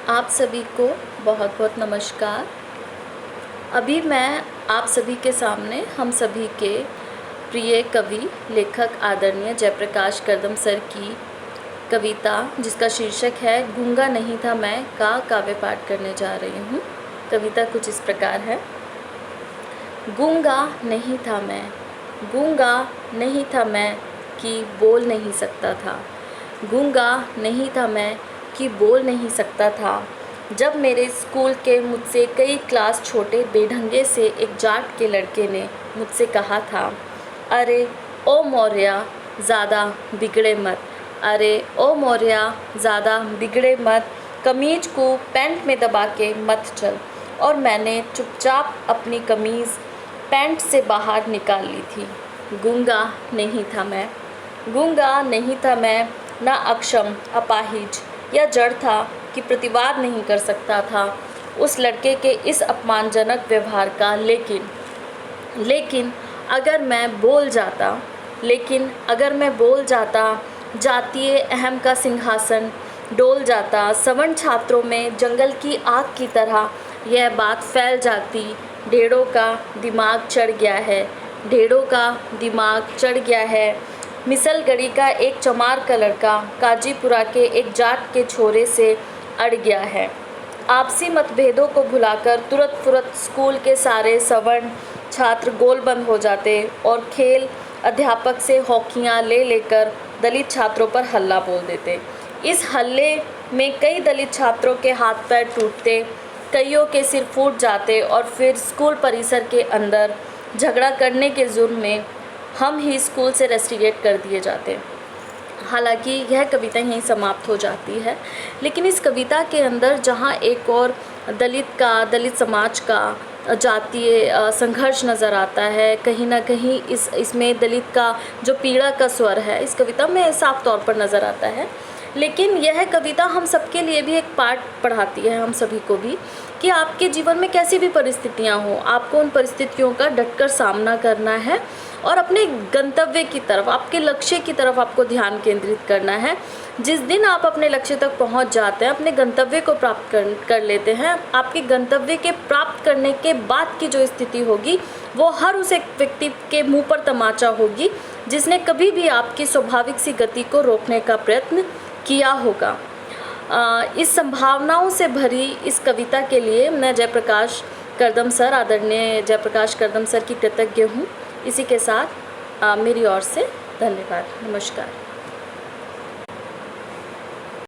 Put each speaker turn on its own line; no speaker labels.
आप सभी को बहुत बहुत नमस्कार। अभी मैं आप सभी के सामने हम सभी के प्रिय कवि लेखक आदरणीय जयप्रकाश कर्दम सर की कविता जिसका शीर्षक है गूंगा नहीं था मैं का काव्य पाठ करने जा रही हूँ। कविता कुछ इस प्रकार है। गूंगा नहीं था मैं, गूंगा नहीं था मैं कि बोल नहीं सकता था। गूंगा नहीं था मैं कि बोल नहीं सकता था। जब मेरे स्कूल के मुझसे कई क्लास छोटे बेढंगे से एक जाट के लड़के ने मुझसे कहा था, अरे ओ मौर्या ज़्यादा बिगड़े मत, अरे ओ मौर्या ज़्यादा बिगड़े मत, कमीज को पैंट में दबा के मत चल। और मैंने चुपचाप अपनी कमीज़ पैंट से बाहर निकाल ली थी। गूंगा नहीं था मैं, गूंगा नहीं था मैं, ना अक्षम अपाहिज या जड़ था कि प्रतिवाद नहीं कर सकता था उस लड़के के इस अपमानजनक व्यवहार का। लेकिन अगर मैं बोल जाता, जातीय अहम का सिंहासन डोल जाता, सवर्ण छात्रों में जंगल की आग की तरह यह बात फैल जाती। ढेड़ों का दिमाग चढ़ गया है, ढेड़ों का दिमाग चढ़ गया है। मिसलगढ़ी का एक चमार का लड़का काजीपुरा के एक जाट के छोरे से अड़ गया है। आपसी मतभेदों को भुलाकर तुरंत फुरत स्कूल के सारे सवर्ण छात्र गोलबंद हो जाते और खेल अध्यापक से हॉकियाँ ले लेकर दलित छात्रों पर हल्ला बोल देते। इस हल्ले में कई दलित छात्रों के हाथ पैर टूटते, कईयों के सिर फूट जाते और फिर स्कूल परिसर के अंदर झगड़ा करने के जुर्म में हम ही स्कूल से रेस्टिकेट कर दिए जाते। हालांकि यह कविता यहीं समाप्त हो जाती है, लेकिन इस कविता के अंदर जहाँ एक और दलित समाज का जातीय संघर्ष नज़र आता है, कहीं ना कहीं इसमें दलित का जो पीड़ा का स्वर है इस कविता में साफ तौर पर नज़र आता है। लेकिन यह कविता हम सबके लिए भी एक पाठ पढ़ाती है, हम सभी को भी, कि आपके जीवन में कैसी भी परिस्थितियां हो, आपको उन परिस्थितियों का डटकर सामना करना है और अपने गंतव्य की तरफ, आपके लक्ष्य की तरफ आपको ध्यान केंद्रित करना है। जिस दिन आप अपने लक्ष्य तक पहुंच जाते हैं, अपने गंतव्य को प्राप्त कर लेते हैं, आपके गंतव्य के प्राप्त करने के बाद की जो स्थिति होगी वो हर उस एक व्यक्ति के मुँह पर तमाचा होगी जिसने कभी भी आपकी स्वाभाविक सी गति को रोकने का प्रयत्न किया होगा। इस संभावनाओं से भरी इस कविता के लिए मैं आदरणीय जयप्रकाश कर्दम सर की कृतज्ञ हूँ। इसी के साथ मेरी ओर से धन्यवाद। नमस्कार।